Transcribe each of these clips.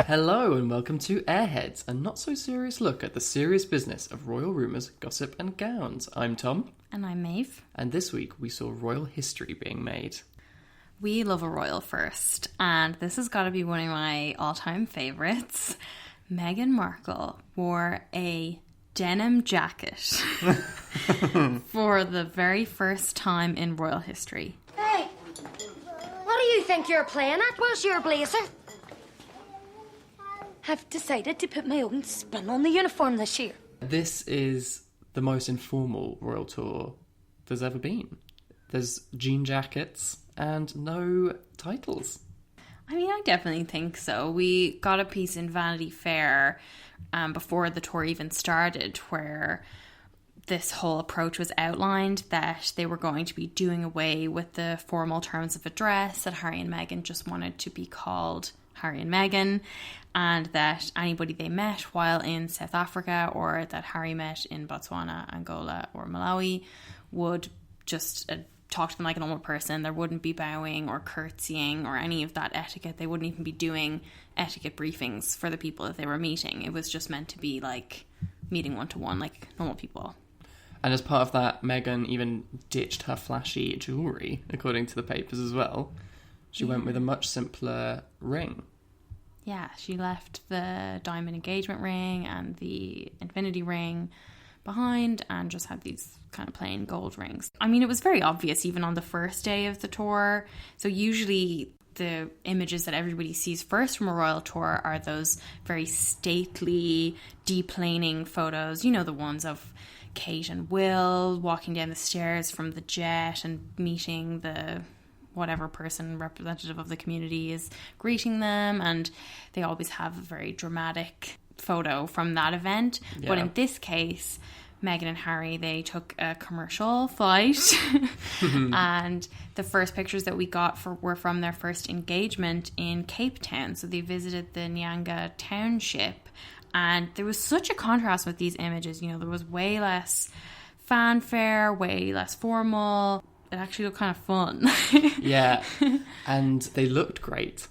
Hello and welcome to Airheads, a not-so-serious look at the serious business of royal rumours, gossip and gowns. I'm Tom. And I'm Maeve. And this week we saw royal history being made. We love a royal first, and this has got to be one of my all-time favourites. Meghan Markle wore a denim jacket for the very first time in royal history. Hey, what do you think you're playing at? Where's your blazer? I've decided to put my own spin on the uniform this year. This is the most informal royal tour there's ever been. There's jean jackets and no titles. I mean, I definitely think so. We got a piece in Vanity Fair before the tour even started where this whole approach was outlined, that they were going to be doing away with the formal terms of address, that Harry and Meghan just wanted to be called Harry and Meghan, and that anybody they met while in South Africa or that Harry met in Botswana, Angola or Malawi would just talk to them like a normal person. There wouldn't be bowing or curtsying or any of that etiquette. They wouldn't even be doing etiquette briefings for the people that they were meeting. It was just meant to be like meeting one-to-one like normal people. And as part of that, Meghan even ditched her flashy jewellery, according to the papers as well. She went with a much simpler ring. Yeah, she left the diamond engagement ring and the infinity ring behind and just had these kind of plain gold rings. I mean, it was very obvious even on the first day of the tour. So usually the images that everybody sees first from a royal tour are those very stately, deplaning photos. You know, the ones of Kate and Will walking down the stairs from the jet and meeting the whatever person representative of the community is greeting them, and they always have a very dramatic photo from that event. Yeah. But in this case, Meghan and Harry, they took a commercial flight and the first pictures that we got were from their first engagement in Cape Town. So they visited the Nyanga township, and there was such a contrast with these images. You know, there was way less fanfare, way less formal. It actually looked kind of fun. Yeah, and they looked great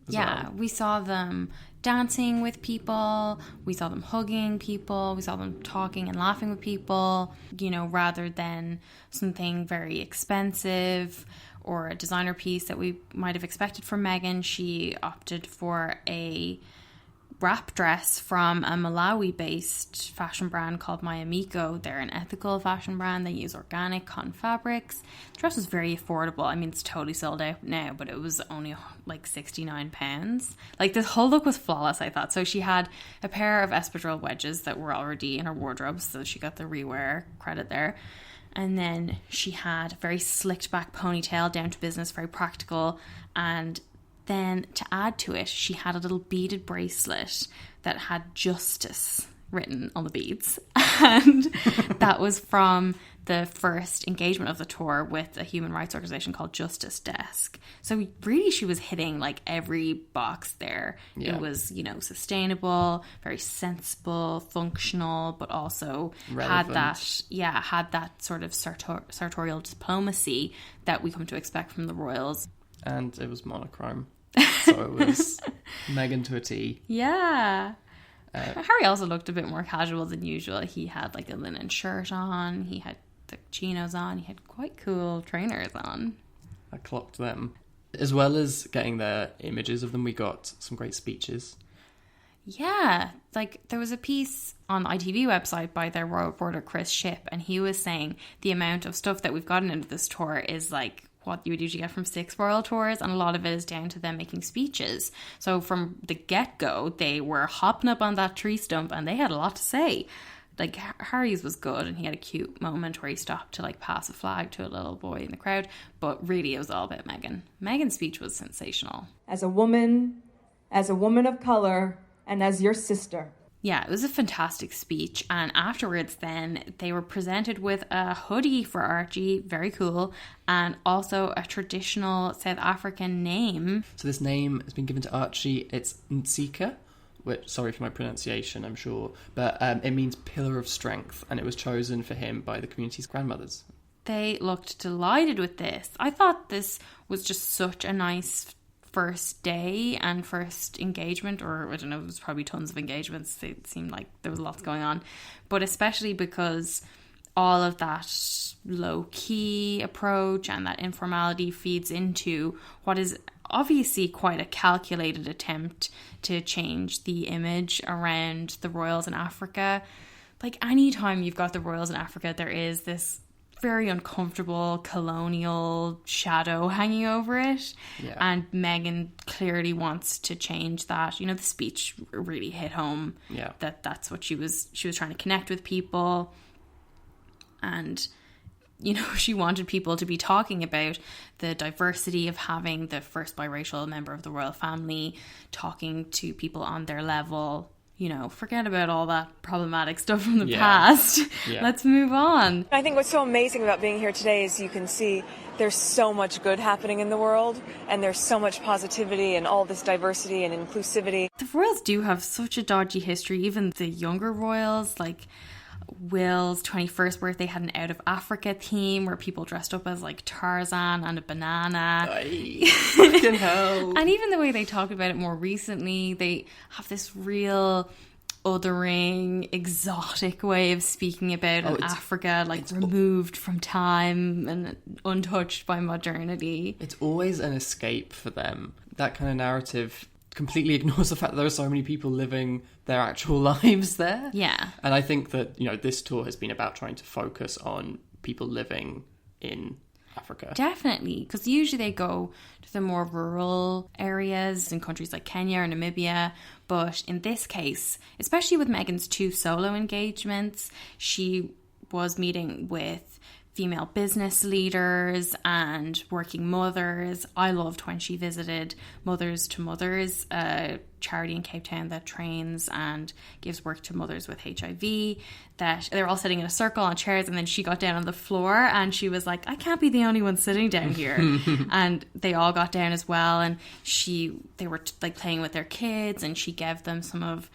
as well. We saw them dancing with people, we saw them hugging people, we saw them talking and laughing with people, you know, rather than something very expensive or a designer piece that we might have expected from Meghan. She opted for a wrap dress from a Malawi-based fashion brand called Mayamiko. They're an ethical fashion brand. They use organic cotton fabrics. The dress was very affordable. I mean, it's totally sold out now, but it was only like £69. Like, the whole look was flawless, I thought. So she had a pair of espadrille wedges that were already in her wardrobe, so she got the rewear credit there. And then she had a very slicked back ponytail, down to business, very practical. And then to add to it, she had a little beaded bracelet that had justice written on the beads. And that was from the first engagement of the tour with a human rights organization called Justice Desk. So really she was hitting like every box there. Yeah. It was, you know, sustainable, very sensible, functional, but also relevant. had that sort of sartorial diplomacy that we come to expect from the royals. And it was monochrome. So it was Meghan to a T. Yeah. Harry also looked a bit more casual than usual. He had like a linen shirt on. He had the chinos on. He had quite cool trainers on. I clocked them. As well as getting the images of them, we got some great speeches. Yeah. Like, there was a piece on the ITV website by their royal reporter Chris Shipp, and he was saying the amount of stuff that we've gotten into this tour is like what you would usually get from 6 royal tours, and a lot of it is down to them making speeches. So from the get-go, they were hopping up on that tree stump and they had a lot to say. Like, Harry's was good, and he had a cute moment where he stopped to like pass a flag to a little boy in the crowd, but really it was all about Meghan. Meghan's speech was sensational. As a woman of colour, and as your sister. Yeah, it was a fantastic speech. And afterwards then, they were presented with a hoodie for Archie, very cool, and also a traditional South African name. So this name has been given to Archie. It's Ntsika, which, sorry for my pronunciation, I'm sure, but it means pillar of strength, and it was chosen for him by the community's grandmothers. They looked delighted with this. I thought this was just such a nice first day and first engagement, or I don't know, it was probably tons of engagements. It seemed like there was lots going on, but especially because all of that low-key approach and that informality feeds into what is obviously quite a calculated attempt to change the image around the royals in Africa. Like, anytime you've got the royals in Africa, there is this very uncomfortable colonial shadow hanging over it. Yeah. And Meghan clearly wants to change that. You know, the speech really hit home. Yeah. That's what she was trying to connect with people. And, you know, she wanted people to be talking about the diversity of having the first biracial member of the royal family, talking to people on their level. You know, forget about all that problematic stuff from the past. Yeah. Let's move on. I think what's so amazing about being here today is you can see there's so much good happening in the world, and there's so much positivity and all this diversity and inclusivity. The royals do have such a dodgy history. Even the younger royals, like Will's 21st birthday had an Out of Africa theme where people dressed up as like Tarzan and a banana. Fucking hell. And even the way they talked about it more recently, they have this real othering, exotic way of speaking about Africa, like removed from time and untouched by modernity. It's always an escape for them. That kind of narrative completely ignores the fact that there are so many people living their actual lives there. Yeah. And I think that, you know, this tour has been about trying to focus on people living in Africa. Definitely, because usually they go to the more rural areas in countries like Kenya or Namibia. But in this case, especially with Meghan's 2 solo engagements, she was meeting with female business leaders and working mothers. I loved when she visited Mothers to Mothers, a charity in Cape Town that trains and gives work to mothers with HIV, that they're all sitting in a circle on chairs, and then she got down on the floor and she was like, I can't be the only one sitting down here. And they all got down as well, and they were like playing with their kids, and she gave them some of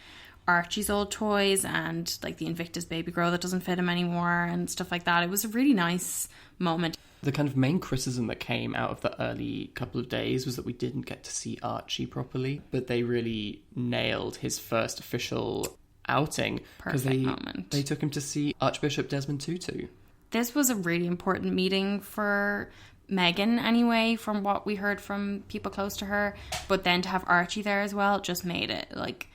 Archie's old toys and like the Invictus baby grow that doesn't fit him anymore and stuff like that. It was a really nice moment. The kind of main criticism that came out of the early couple of days was that we didn't get to see Archie properly, but they really nailed his first official outing because they took him to see Archbishop Desmond Tutu. This was a really important meeting for Meghan anyway, from what we heard from people close to her, but then to have Archie there as well just made it like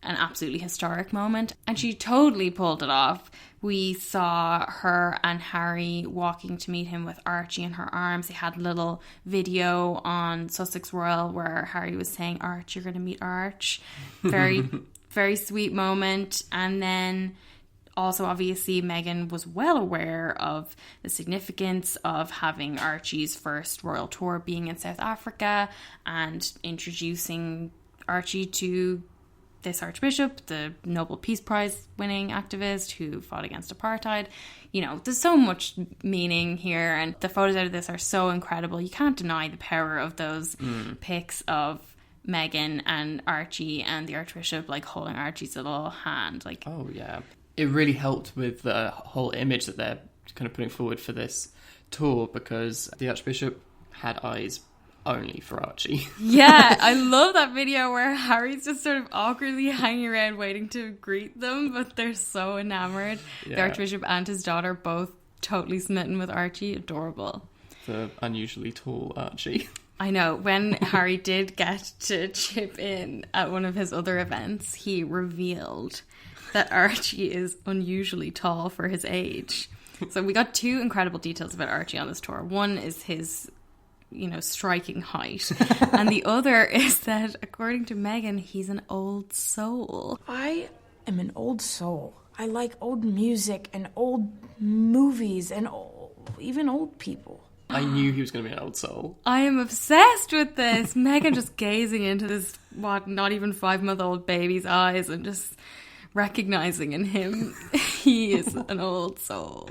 an absolutely historic moment, and she totally pulled it off. We saw her and Harry walking to meet him with Archie in her arms. They had a little video on Sussex Royal where Harry was saying, Arch, you're going to meet Arch. Very, very sweet moment. And then also, obviously, Meghan was well aware of the significance of having Archie's first royal tour being in South Africa and introducing Archie to this Archbishop, the Nobel Peace Prize winning activist who fought against apartheid. You know, there's so much meaning here, and the photos out of this are so incredible. You can't deny the power of those pics of Meghan and Archie and the Archbishop like holding Archie's little hand. Like, oh yeah, it really helped with the whole image that they're kind of putting forward for this tour, because the Archbishop had eyes only for Archie. Yeah, I love that video where Harry's just sort of awkwardly hanging around waiting to greet them, but they're so enamored. Yeah. The Archbishop and his daughter both totally smitten with Archie. Adorable. The unusually tall Archie. I know. When Harry did get to chip in at one of his other events, he revealed that Archie is unusually tall for his age. So we got 2 incredible details about Archie on this tour. One is his, you know, striking height. And the other is that, according to Meghan, he's an old soul. I am an old soul. I like old music and old movies and even old people. I knew he was going to be an old soul. I am obsessed with this. Meghan just gazing into this, not even 5-month-old baby's eyes and just recognizing in him he is an old soul.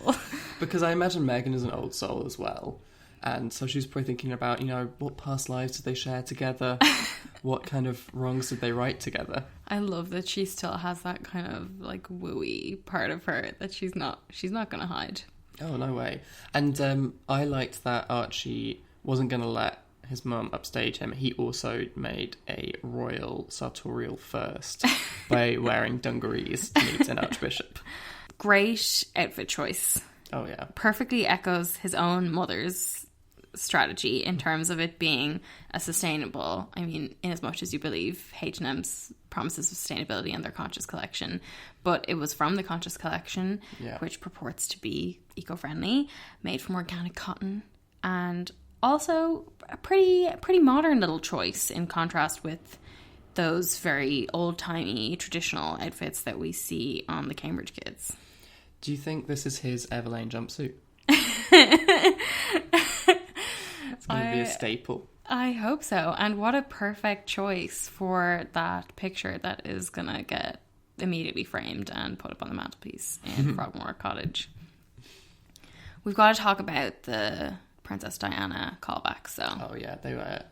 Because I imagine Meghan is an old soul as well. And so she's probably thinking about, you know, what past lives did they share together? What kind of wrongs did they right together? I love that she still has that kind of like wooey part of her that she's not going to hide. Oh, no way. And I liked that Archie wasn't going to let his mum upstage him, he also made a royal sartorial first by wearing dungarees to meet an archbishop. Great outfit choice. Oh, yeah. Perfectly echoes his own mother's strategy in terms of it being a sustainable, I mean, in as much as you believe H&M's promises of sustainability in their Conscious collection, but it was from the Conscious collection, which purports to be eco-friendly, made from organic cotton, and also a pretty modern little choice in contrast with those very old-timey traditional outfits that we see on the Cambridge kids. Do you think this is his Everlane jumpsuit? It's going to be a staple. I hope so. And what a perfect choice for that picture that is going to get immediately framed and put up on the mantelpiece in Frogmore Cottage. We've got to talk about the Princess Diana callback. Oh yeah, they were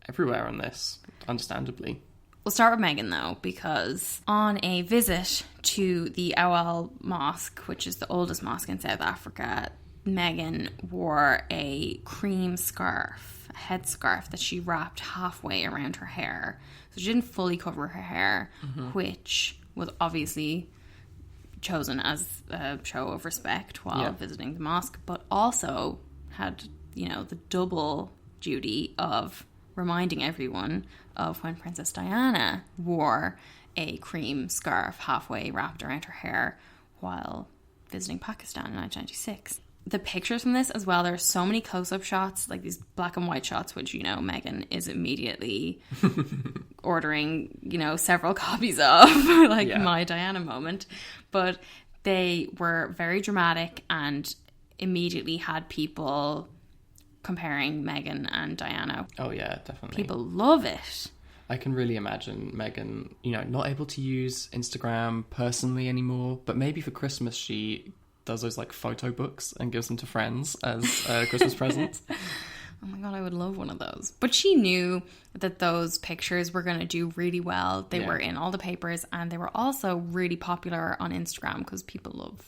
everywhere on this, understandably. We'll start with Meghan, though, because on a visit to the Awal Mosque, which is the oldest mosque in South Africa, Meghan wore a cream scarf, a headscarf that she wrapped halfway around her hair. So she didn't fully cover her hair, which was obviously chosen as a show of respect while visiting the mosque, but also had, the double duty of reminding everyone of when Princess Diana wore a cream scarf halfway wrapped around her hair while visiting Pakistan in 1996. The pictures from this as well, there are so many close-up shots, like these black and white shots, which, Meghan is immediately ordering, several copies of, my Diana moment. But they were very dramatic and immediately had people comparing Meghan and Diana. Oh yeah, definitely. People love it. I can really imagine Meghan, not able to use Instagram personally anymore, but maybe for Christmas she does those photo books and gives them to friends as Christmas presents. Oh my god, I would love one of those. But she knew that those pictures were going to do really well. They were in all the papers, and they were also really popular on Instagram because people love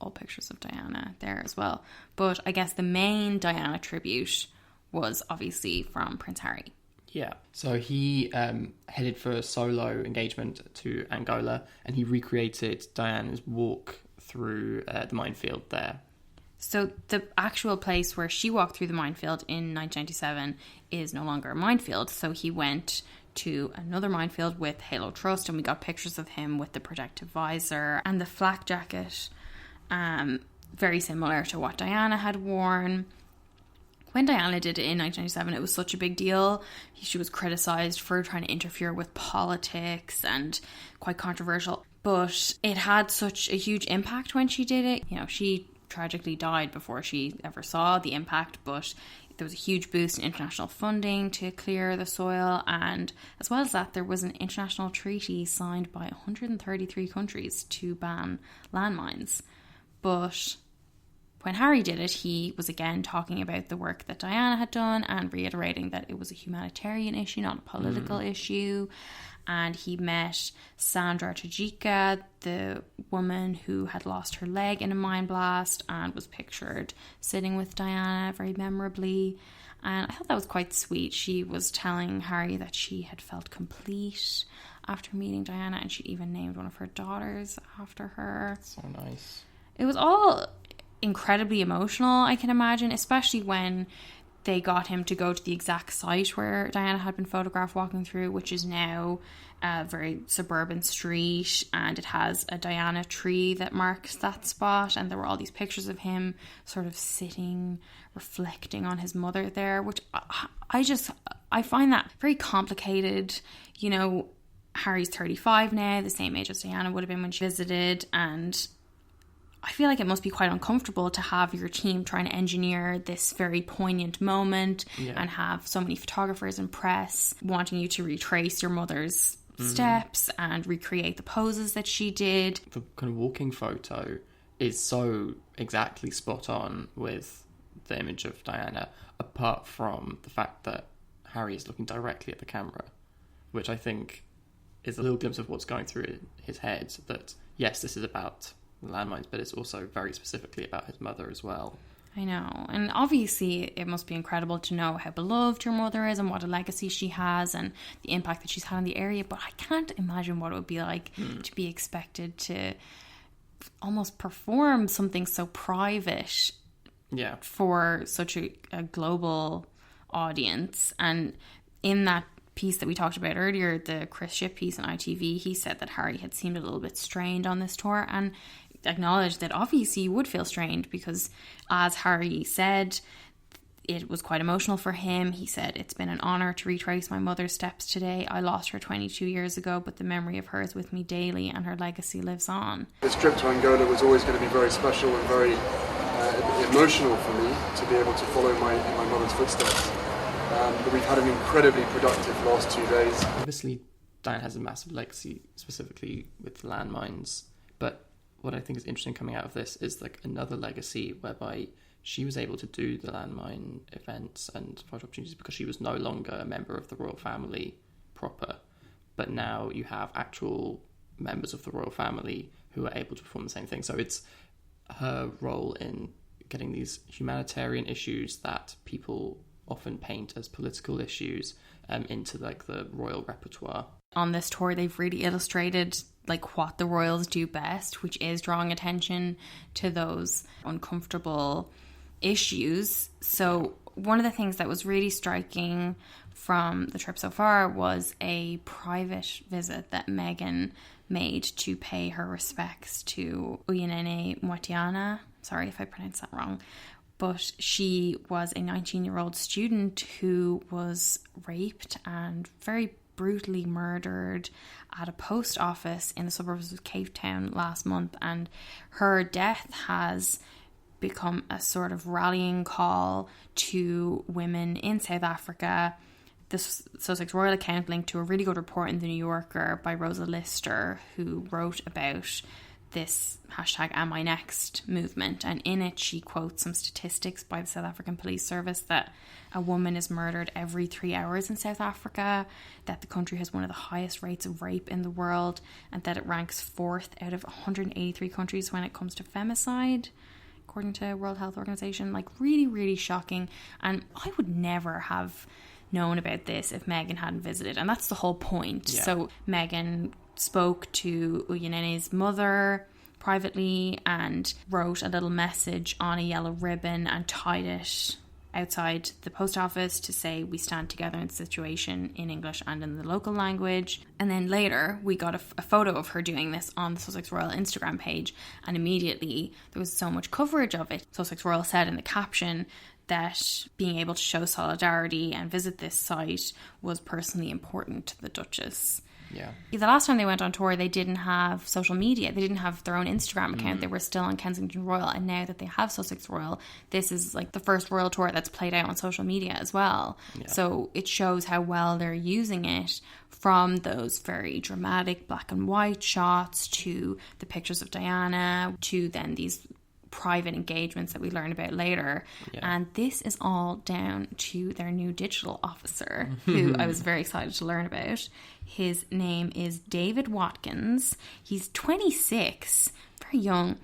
all pictures of Diana there as well. But I guess the main Diana tribute was obviously from Prince Harry. Yeah, so he headed for a solo engagement to Angola, and he recreated Diana's walk through the minefield there. So the actual place where she walked through the minefield in 1997 is no longer a minefield. So he went to another minefield with Halo Trust, and we got pictures of him with the protective visor and the flak jacket, very similar to what Diana had worn. When Diana did it in 1997, it was such a big deal. She was criticised for trying to interfere with politics and quite controversial. But it had such a huge impact when she did it. She tragically died before she ever saw the impact, but there was a huge boost in international funding to clear the soil, and as well as that, there was an international treaty signed by 133 countries to ban landmines. But when Harry did it, he was again talking about the work that Diana had done and reiterating that it was a humanitarian issue, not a political issue. And he met Sandra Tajika, the woman who had lost her leg in a mine blast and was pictured sitting with Diana very memorably. And I thought that was quite sweet. She was telling Harry that she had felt complete after meeting Diana, and she even named one of her daughters after her. So nice. It was all incredibly emotional, I can imagine, especially when they got him to go to the exact site where Diana had been photographed walking through, which is now a very suburban street, and it has a Diana tree that marks that spot, and there were all these pictures of him sort of sitting, reflecting on his mother there, which I find that very complicated. Harry's 35 now, the same age as Diana would have been when she visited, and I feel like it must be quite uncomfortable to have your team trying to engineer this very poignant moment and have so many photographers and press wanting you to retrace your mother's steps and recreate the poses that she did. The kind of walking photo is so exactly spot on with the image of Diana, apart from the fact that Harry is looking directly at the camera, which I think is a little glimpse of what's going through his head, that yes, this is about landmines, but it's also very specifically about his mother as well. I know. And obviously it must be incredible to know how beloved your mother is and what a legacy she has and the impact that she's had in the area. But I can't imagine what it would be like to be expected to almost perform something so private for such a global audience. And in that piece that we talked about earlier, the Chris Shipp piece on ITV, he said that Harry had seemed a little bit strained on this tour, and acknowledged that obviously he would feel strained because, as Harry said, it was quite emotional for him. He said, "It's been an honour to retrace my mother's steps today. I lost her 22 years ago, but the memory of her is with me daily and her legacy lives on." This trip to Angola was always going to be very special and very emotional for me to be able to follow in my mother's footsteps. But we've had an incredibly productive last 2 days. Obviously, Diane has a massive legacy, specifically with landmines. But what I think is interesting coming out of this is like another legacy whereby she was able to do the landmine events and photo opportunities because she was no longer a member of the royal family proper. But now you have actual members of the royal family who are able to perform the same thing. So it's her role in getting these humanitarian issues that people often paint as political issues into like the royal repertoire. On this tour, they've really illustrated like what the royals do best, which is drawing attention to those uncomfortable issues. So one of the things that was really striking from the trip so far was a private visit that Meghan made to pay her respects to Uyinene Mwatiana. Sorry if I pronounced that wrong. But she was a 19-year-old student who was raped and very brutally murdered at a post office in the suburbs of Cape Town last month. And her death has become a sort of rallying call to women in South Africa. The Sussex Royal account linked to a really good report in The New Yorker by Rosa Lister, who wrote about this hashtag Am I Next movement, and in it she quotes some statistics by the South African Police Service that a woman is murdered every 3 hours in South Africa, that the country has one of the highest rates of rape in the world, and that it ranks 4th out of 183 countries when it comes to femicide, according to World Health Organization. Like, really, really shocking. And I would never have known about this if Meghan hadn't visited, and that's the whole point. So Meghan spoke to Uyinene's mother privately and wrote a little message on a yellow ribbon and tied it outside the post office to say, "We stand together in the situation," in English and in the local language. And then later we got a photo of her doing this on the Sussex Royal Instagram page, and immediately there was so much coverage of it. Sussex Royal said in the caption that being able to show solidarity and visit this site was personally important to the Duchess. Yeah. The last time they went on tour, they didn't have social media. They didn't have their own Instagram account. They were still on Kensington Royal. And now that they have Sussex Royal, this is like the first royal tour that's played out on social media as well. Yeah. So it shows how well they're using it, from those very dramatic black and white shots to the pictures of Diana to then these private engagements that we learn about later. And this is all down to their new digital officer, who I was very excited to learn about. His name is David Watkins. He's 26, very young,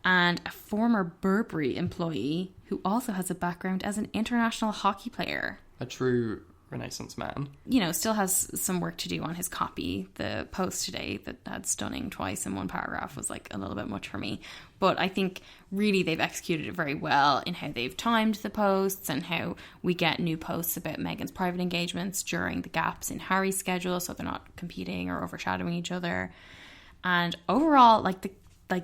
and a former Burberry employee who also has a background as an international hockey player. A true Renaissance man. You know, still has some work to do on his copy. The post today that had stunning twice in one paragraph was like a little bit much for me. But I think really they've executed it very well in how they've timed the posts and how we get new posts about Meghan's private engagements during the gaps in Harry's schedule, so they're not competing or overshadowing each other. And overall, like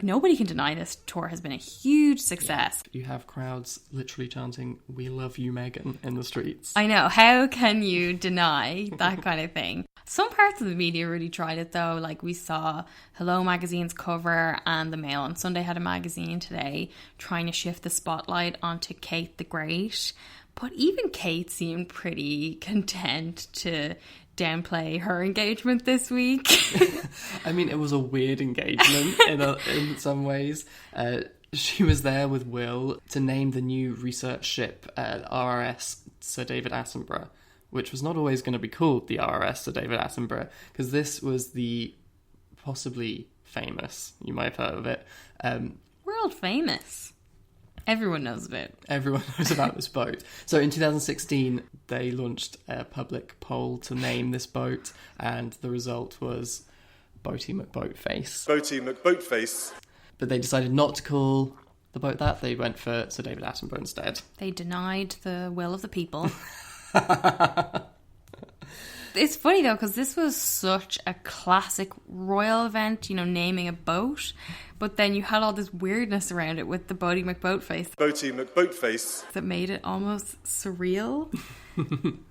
nobody can deny this tour has been a huge success. You have crowds literally chanting, "We love you, Meghan," in the streets. I know. How can you deny that kind of thing? Some parts of the media really tried it though. Like we saw Hello Magazine's cover, and the Mail on Sunday had a magazine today trying to shift the spotlight onto Kate the Great. But even Kate seemed pretty content to downplay her engagement this week. I mean, it was a weird engagement in some ways. She was there with Will to name the new research ship RRS Sir David Attenborough, which was not always going to be called the RRS Sir David Attenborough, because this was the possibly famous, you might have heard of it. World famous. Everyone knows about it. Everyone knows about this boat. So in 2016, they launched a public poll to name this boat, and the result was Boaty McBoatface. Boaty McBoatface. But they decided not to call the boat that. They went for Sir David Attenborough instead. They denied the will of the people. It's funny though, because this was such a classic royal event, naming a boat, but then you had all this weirdness around it with the Boaty McBoatface. Boaty McBoatface. That made it almost surreal.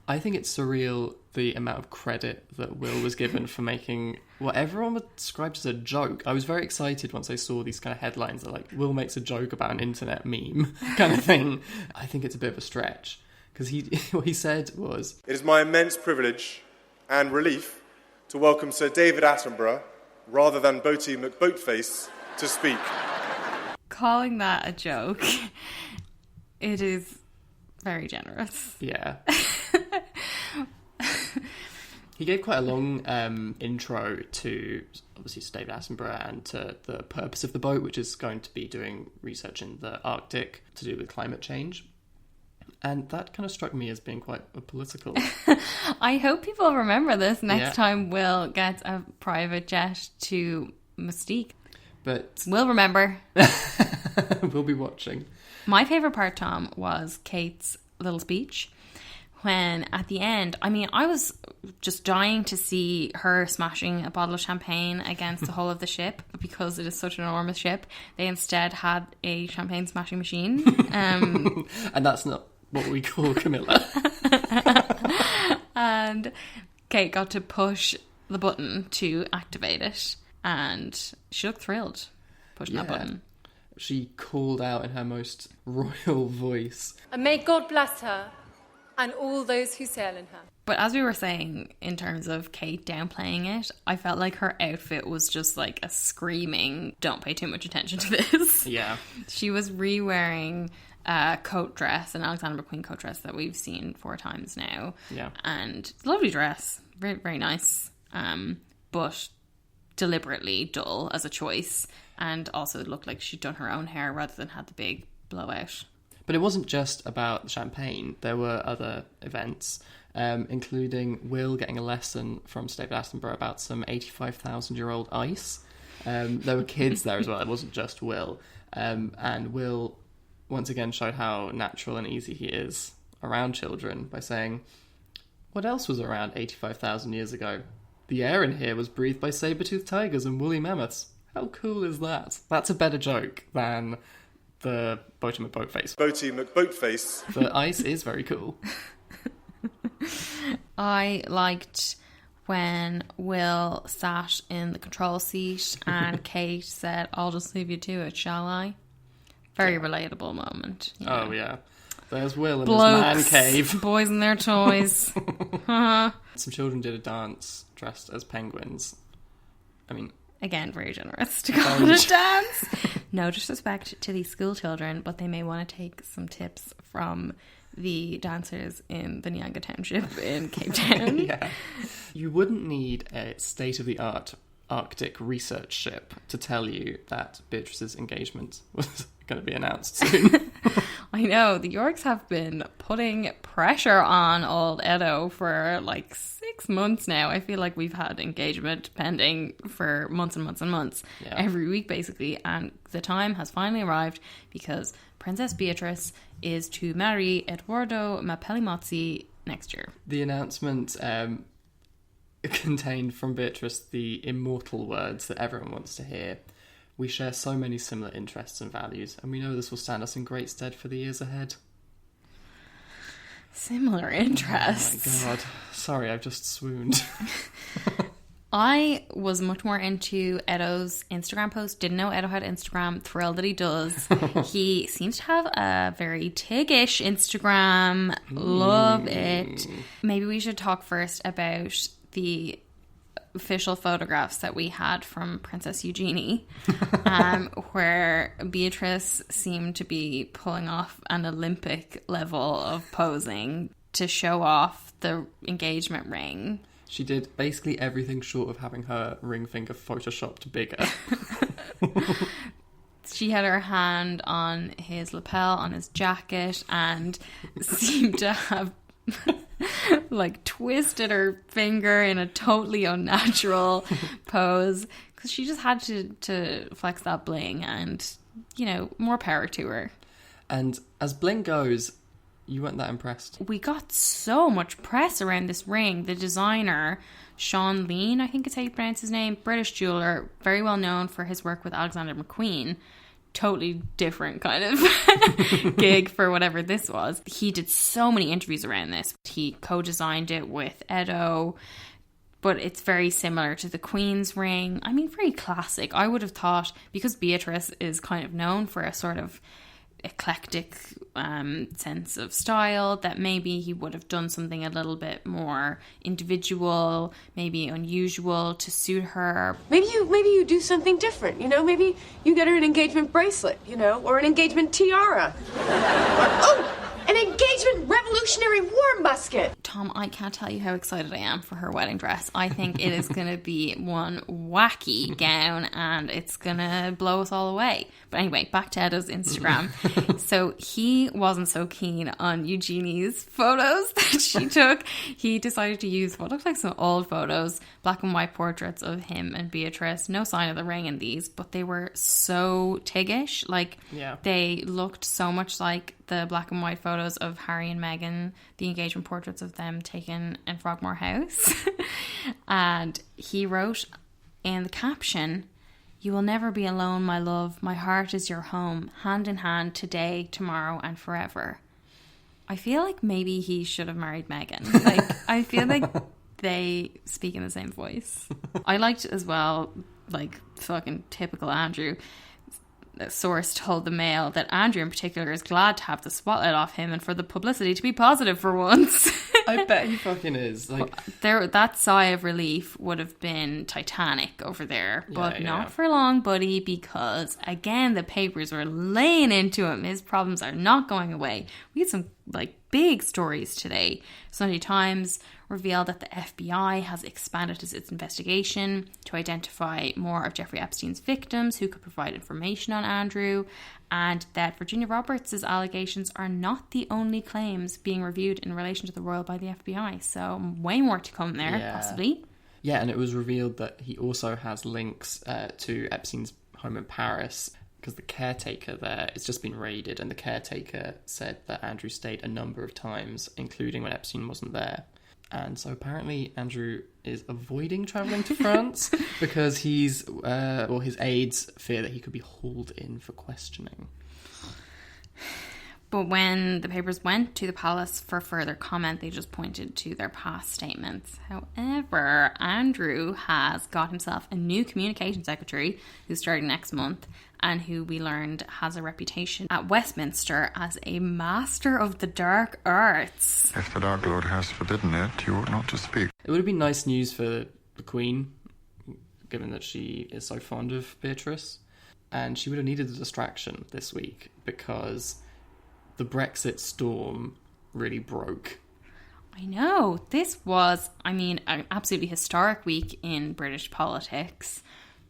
I think it's surreal the amount of credit that Will was given for making what everyone would describe as a joke. I was very excited once I saw these kind of headlines that like, Will makes a joke about an internet meme kind of thing. I think it's a bit of a stretch, because what he said was, "It is my immense privilege and relief to welcome Sir David Attenborough, rather than Boaty McBoatface, to speak." Calling that a joke, it is very generous. Yeah. He gave quite a long intro to, obviously, Sir David Attenborough and to the purpose of the boat, which is going to be doing research in the Arctic to do with climate change. And that kind of struck me as being quite political. I hope people remember this next time Will gets a private jet to Mystique. But we'll remember. We'll be watching. My favourite part, Tom, was Kate's little speech. When at the end, I was just dying to see her smashing a bottle of champagne against the hull of the ship, because it is such an enormous ship. They instead had a champagne smashing machine. And that's not what we call Camilla. And Kate got to push the button to activate it, and she looked thrilled pushing that button. She called out in her most royal voice, "And may God bless her and all those who sail in her." But as we were saying, in terms of Kate downplaying it, I felt like her outfit was just like a screaming, don't pay too much attention to this. Yeah. She was re-wearing a coat dress, an Alexander McQueen coat dress that we've seen 4 times now. Yeah. And lovely dress. Very, very nice. But deliberately dull as a choice. And also it looked like she'd done her own hair rather than had the big blowout. But it wasn't just about the champagne. There were other events, including Will getting a lesson from Sir David Attenborough about some 85,000-year-old ice. There were kids there as well. It wasn't just Will. And Will once again showed how natural and easy he is around children by saying, "What else was around 85,000 years ago? The air in here was breathed by saber-toothed tigers and woolly mammoths. How cool is that?" That's a better joke than the Boaty McBoatface. Boaty McBoatface. The ice is very cool. I liked when Will sat in the control seat and Kate said, "I'll just leave you to it, shall I?" Very relatable moment. Oh, yeah. There's Will in Blokes, his man cave. Boys and their toys. Some children did a dance dressed as penguins. Again, very generous to call it a dance. No disrespect to these school children, but they may want to take some tips from the dancers in the Nyanga Township in Cape Town. Yeah. You wouldn't need a state-of-the-art Arctic research ship to tell you that Beatrice's engagement was going to be announced soon. I know, the Yorks have been putting pressure on old Edo for like 6 months now. I feel like we've had engagement pending for months and months and months, every week basically, and the time has finally arrived because Princess Beatrice is to marry Edoardo Mapelli Mozzi next year. The announcement contained from Beatrice the immortal words that everyone wants to hear. "We share so many similar interests and values, and we know this will stand us in great stead for the years ahead." Similar interests. Oh my god. Sorry, I've just swooned. I was much more into Edo's Instagram post. Didn't know Edo had Instagram. Thrilled that he does. He seems to have a very Tig-ish Instagram. Love it. Maybe we should talk first about the official photographs that we had from Princess Eugenie, where Beatrice seemed to be pulling off an Olympic level of posing to show off the engagement ring. She did basically everything short of having her ring finger photoshopped bigger. She had her hand on his lapel, on his jacket, and seemed to have like twisted her finger in a totally unnatural pose, because she just had to flex that bling, and, you know, more power to her. And as bling goes, you weren't that impressed. We got so much press around this ring. The designer, Sean Lean, I think is how you pronounce his name, British jeweller, very well known for his work with Alexander McQueen. Totally different kind of gig for whatever this was. He did so many interviews around this. He co-designed it with Edo, but it's very similar to the Queen's ring. I mean, very classic. I would have thought, because Beatrice is kind of known for a sort of eclectic sense of style, that maybe he would have done something a little bit more individual, maybe unusual to suit her. Maybe you do something different, you know? Maybe you get her an engagement bracelet, you know, or an engagement tiara. An engagement Revolutionary War musket. Tom, I can't tell you how excited I am for her wedding dress. I think it is going to be one wacky gown, and it's going to blow us all away. But anyway, back to Edo's Instagram. So he wasn't so keen on Eugenie's photos that she took. He decided to use what looked like some old photos, black and white portraits of him and Beatrice. No sign of the ring in these, but they were so Tiggish. Like, they looked so much like the black and white photos of Harry and Meghan, the engagement portraits of them taken in Frogmore House. And he wrote in the caption, "You will never be alone, my love. My heart is your home. Hand in hand, today, tomorrow, and forever." I feel like maybe he should have married Meghan. Like, I feel like they speak in the same voice. I liked as well, like, fucking typical Andrew. A source told the Mail that Andrew in particular is glad to have the spotlight off him and for the publicity to be positive for once. I bet he fucking is. Like, that sigh of relief would have been Titanic over there, but not for long, buddy, because again the papers were laying into him. His problems are not going away. We had some like big stories today. Sunday Times revealed that the FBI has expanded its investigation to identify more of Jeffrey Epstein's victims who could provide information on Andrew, and that Virginia Roberts' allegations are not the only claims being reviewed in relation to the royal by the FBI. So way more to come there, possibly. Yeah, and it was revealed that he also has links to Epstein's home in Paris, because the caretaker there, it's just been raided, and the caretaker said that Andrew stayed a number of times, including when Epstein wasn't there. And so apparently Andrew is avoiding travelling to France because his aides fear that he could be hauled in for questioning. But when the papers went to the palace for further comment, they just pointed to their past statements. However, Andrew has got himself a new communication secretary who's starting next month, and who we learned has a reputation at Westminster as a master of the dark arts. If the Dark Lord has forbidden it, you ought not to speak. It would have been nice news for the Queen, given that she is so fond of Beatrice. And she would have needed a distraction this week, because the Brexit storm really broke. I know. This was, an absolutely historic week in British politics.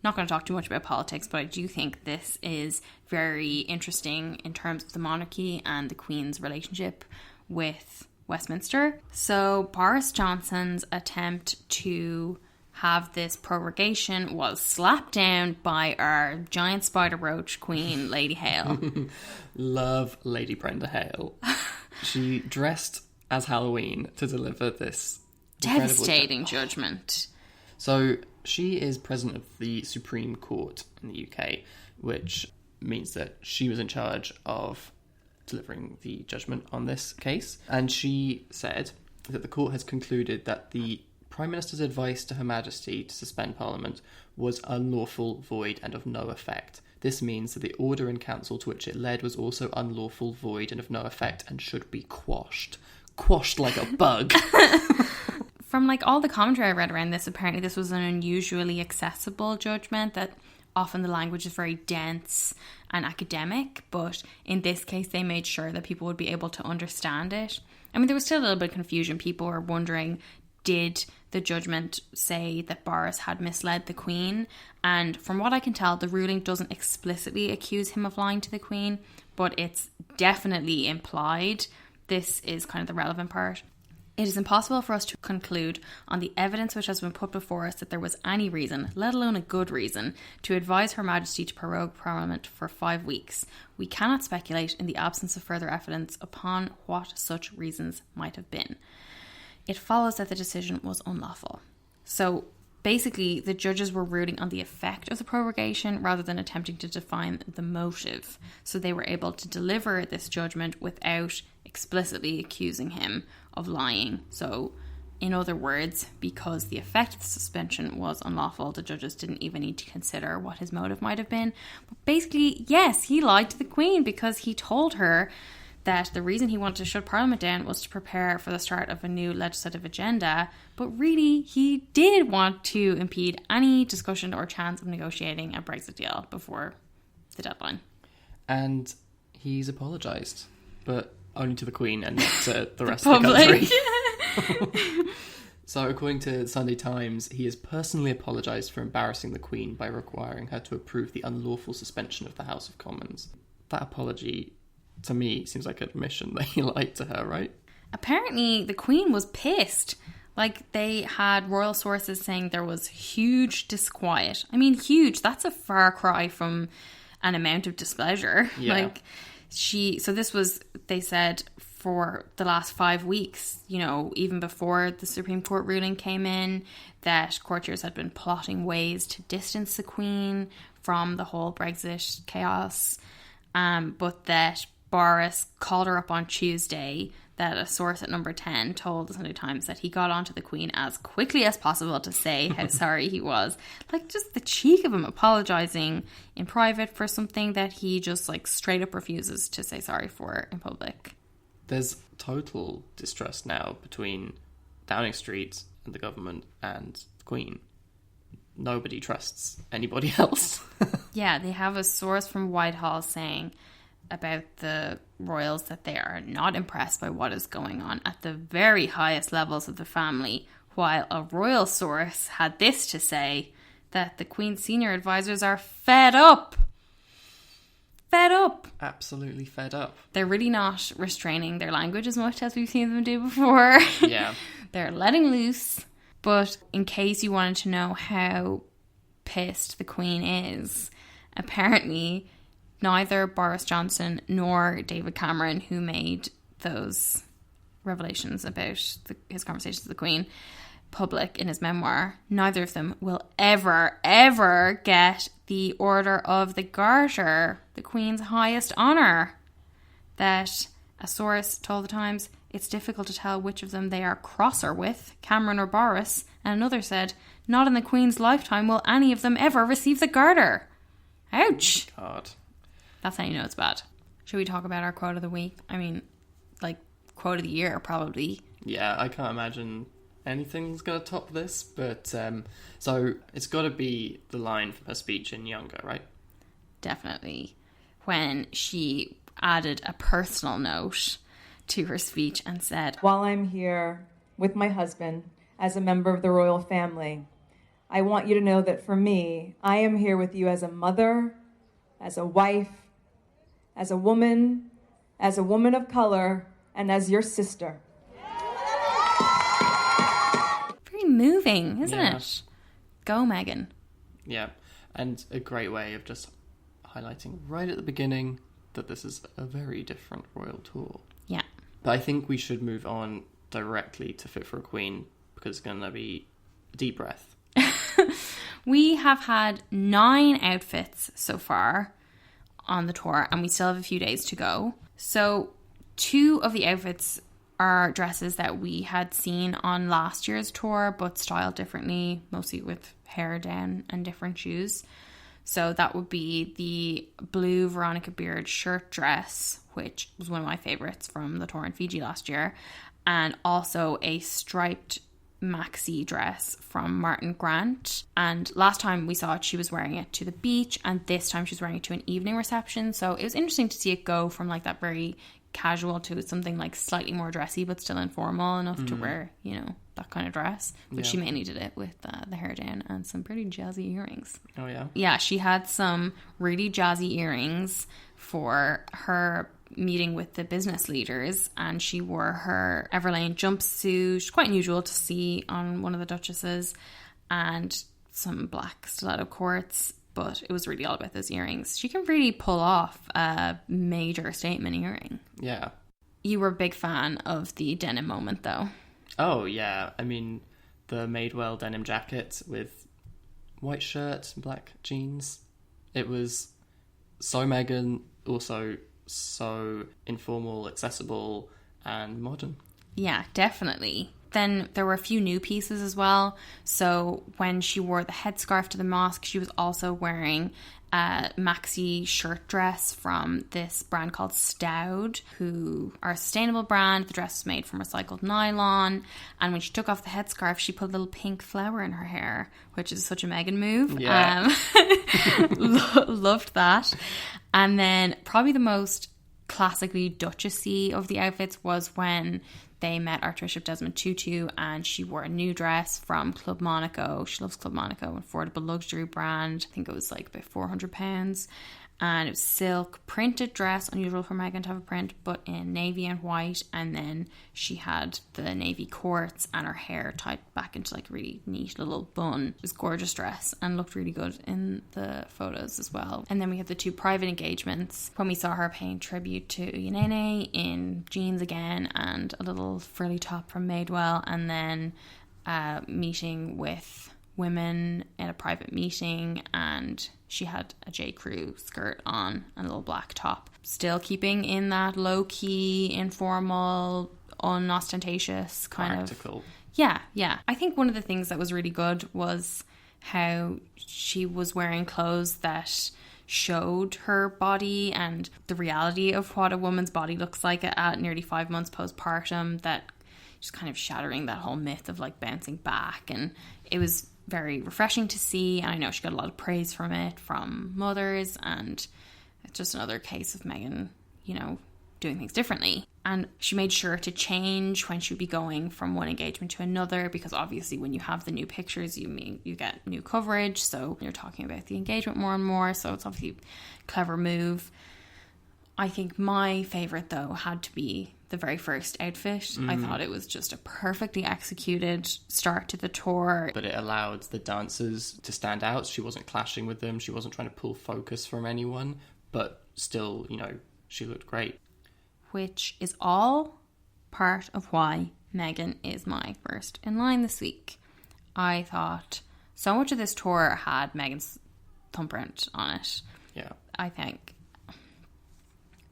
Not going to talk too much about politics, but I do think this is very interesting in terms of the monarchy and the Queen's relationship with Westminster. So Boris Johnson's attempt to have this prorogation was slapped down by our giant spider roach queen, Lady Hale. Love Lady Brenda Hale. She dressed as Halloween to deliver this devastating judgment. So she is president of the Supreme Court in the UK, which means that she was in charge of delivering the judgment on this case. And she said that the court has concluded that the Prime Minister's advice to Her Majesty to suspend Parliament was unlawful, void, and of no effect. This means that the order in council to which it led was also unlawful, void, and of no effect, and should be quashed. Quashed like a bug. From all the commentary I read around this, apparently this was an unusually accessible judgment, that often the language is very dense and academic, but in this case they made sure that people would be able to understand it. There was still a little bit of confusion. People were wondering, did the judgment say that Boris had misled the Queen. And from what I can tell, the ruling doesn't explicitly accuse him of lying to the Queen, but it's definitely implied. This is kind of the relevant part. It is impossible for us to conclude on the evidence which has been put before us that there was any reason, let alone a good reason, to advise Her Majesty to prorogue Parliament for 5 weeks. We cannot speculate in the absence of further evidence upon what such reasons might have been. It follows that the decision was unlawful. So basically, the judges were ruling on the effect of the prorogation rather than attempting to define the motive. So they were able to deliver this judgment without explicitly accusing him of lying. So, in other words, because the effect of the suspension was unlawful, the judges didn't even need to consider what his motive might have been. But basically, yes, he lied to the Queen because he told her that the reason he wanted to shut Parliament down was to prepare for the start of a new legislative agenda, but really he did want to impede any discussion or chance of negotiating a Brexit deal before the deadline. And he's apologised, but only to the Queen and not to the rest of the country. So according to the Sunday Times, he has personally apologised for embarrassing the Queen by requiring her to approve the unlawful suspension of the House of Commons. That apology, to me, seems like an admission that he lied to her, right? Apparently, the Queen was pissed. Like, they had royal sources saying there was huge disquiet. I mean, huge. That's a far cry from an amount of displeasure. Yeah. So this was, they said, for the last 5 weeks, you know, even before the Supreme Court ruling came in, that courtiers had been plotting ways to distance the Queen from the whole Brexit chaos. But that Boris called her up on Tuesday, that a source at Number 10 told the Sunday Times that he got onto the Queen as quickly as possible to say how sorry he was. Like, just the cheek of him apologising in private for something that he just, like, straight up refuses to say sorry for in public. There's total distrust now between Downing Street and the government and the Queen. Nobody trusts anybody else. Yeah, they have a source from Whitehall saying about the royals that they are not impressed by what is going on at the very highest levels of the family, while a royal source had this to say, that the Queen's senior advisors are fed up. Fed up. Absolutely fed up. They're really not restraining their language as much as we've seen them do before. Yeah. They're letting loose. But in case you wanted to know how pissed the Queen is, apparently neither Boris Johnson nor David Cameron, who made those revelations about his conversations with the Queen public in his memoir, neither of them will ever get the Order of the Garter, the Queen's highest honour. That a source told the Times, it's difficult to tell which of them they are crosser with, Cameron or Boris, and another said, not in the Queen's lifetime will any of them ever receive the Garter. Ouch. Oh, God. That's how you know it's bad. Should we talk about our quote of the week? I mean, like, quote of the year, probably. Yeah, I can't imagine anything's going to top this, but so it's got to be the line from her speech in Younger, right? Definitely. When she added a personal note to her speech and said, while I'm here with my husband as a member of the royal family, I want you to know that for me, I am here with you as a mother, as a wife, as a woman of color, and as your sister. Very moving, isn't it? Go, Meghan. Yeah, and a great way of just highlighting right at the beginning that this is a very different royal tour. Yeah. But I think we should move on directly to Fit for a Queen, because it's going to be a deep breath. We have had 9 outfits so far on the tour, and we still have a few days to go. So 2 of the outfits are dresses that we had seen on last year's tour, but styled differently, mostly with hair down and different shoes. So that would be the blue Veronica Beard shirt dress, which was one of my favourites from the tour in Fiji last year, and also a striped maxi dress from Martin Grant. And last time we saw it, she was wearing it to the beach, and this time she's wearing it to an evening reception. So it was interesting to see it go from like that very casual to something like slightly more dressy but still informal enough to wear, that kind of dress. But she mainly did it with the hair down and some pretty jazzy earrings. Oh, yeah? Yeah, she had some really jazzy earrings for her meeting with the business leaders, and she wore her Everlane jumpsuit, quite unusual to see on one of the duchesses, and some black stiletto quartz, but it was really all about those earrings. She can really pull off a major statement earring. Yeah. You were a big fan of the denim moment, though. Oh, yeah. I mean, the Madewell denim jacket with white shirt, black jeans. It was so Meghan, also so informal, accessible, and modern. Yeah, definitely. Then there were a few new pieces as well. So when she wore the headscarf to the mosque, she was also wearing a maxi shirt dress from this brand called Stoud, who are a sustainable brand. The dress was made from recycled nylon. And when she took off the headscarf, she put a little pink flower in her hair, which is such a Meghan move. Yeah. Loved that. And then probably the most classically Duchessy of the outfits was when they met Archbishop Desmond Tutu, and she wore a new dress from Club Monaco. She loves Club Monaco, an affordable luxury brand. I think it was like about £400. And it was silk printed dress, unusual for Meghan to have a print, but in navy and white. And then she had the navy quartz and her hair tied back into like a really neat little bun. It was a gorgeous dress and looked really good in the photos as well. And then we had the two private engagements when we saw her paying tribute to Uyinene in jeans again and a little frilly top from Madewell, and then meeting with women in a private meeting, and she had a J. Crew skirt on and a little black top, still keeping in that low-key, informal, unostentatious kind practical. Of yeah. I think one of the things that was really good was how she was wearing clothes that showed her body and the reality of what a woman's body looks like at nearly 5 months postpartum, that just kind of shattering that whole myth of like bouncing back. And it was very refreshing to see, and I know she got a lot of praise from it from mothers, and it's just another case of Meghan, doing things differently. And she made sure to change when she would be going from one engagement to another, because obviously when you have the new pictures, you get new coverage, so you're talking about the engagement more and more, so it's obviously a clever move. I think my favourite, though, had to be the very first outfit. I thought it was just a perfectly executed start to the tour. But it allowed the dancers to stand out. She wasn't clashing with them. She wasn't trying to pull focus from anyone. But still, she looked great. Which is all part of why Meghan is my first in line this week. I thought so much of this tour had Meghan's thumbprint on it. Yeah.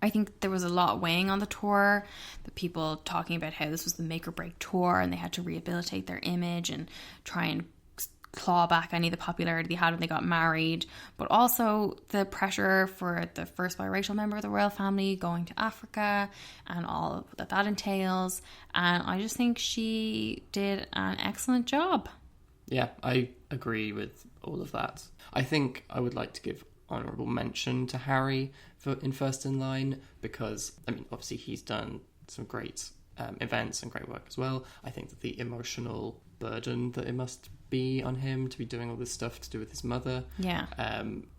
I think there was a lot weighing on the tour, the people talking about how this was the make or break tour and they had to rehabilitate their image and try and claw back any of the popularity they had when they got married, but also the pressure for the first biracial member of the royal family going to Africa and all that entails. And I just think she did an excellent job. Yeah, I agree with all of that. I think I would like to give honourable mention to Harry in first in line, because obviously he's done some great events and great work as well. I think that the emotional burden that it must be on him to be doing all this stuff to do with his mother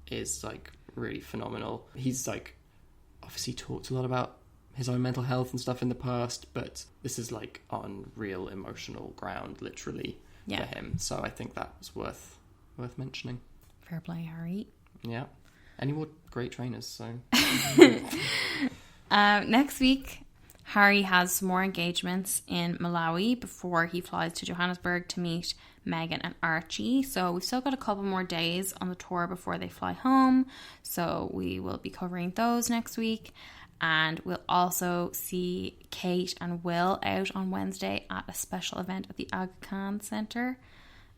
is like really phenomenal. He's like obviously talked a lot about his own mental health and stuff in the past, but this is like on real emotional ground literally for him, so I think that was worth mentioning. Fair play, Harry. Yeah. Any more great trainers, so... Next week, Harry has some more engagements in Malawi before he flies to Johannesburg to meet Meghan and Archie. So we've still got a couple more days on the tour before they fly home. So we will be covering those next week. And we'll also see Kate and Will out on Wednesday at a special event at the Aga Khan Centre.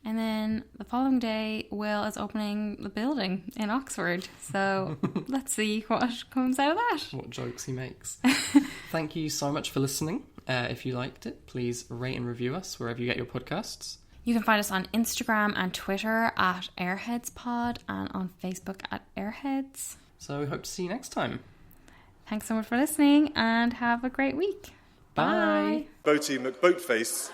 And then the following day, Will is opening the building in Oxford. So let's see what comes out of that. What jokes he makes. Thank you so much for listening. If you liked it, please rate and review us wherever you get your podcasts. You can find us on Instagram and Twitter at AirheadsPod and on Facebook at Airheads. So we hope to see you next time. Thanks so much for listening and have a great week. Bye. Boaty McBoatface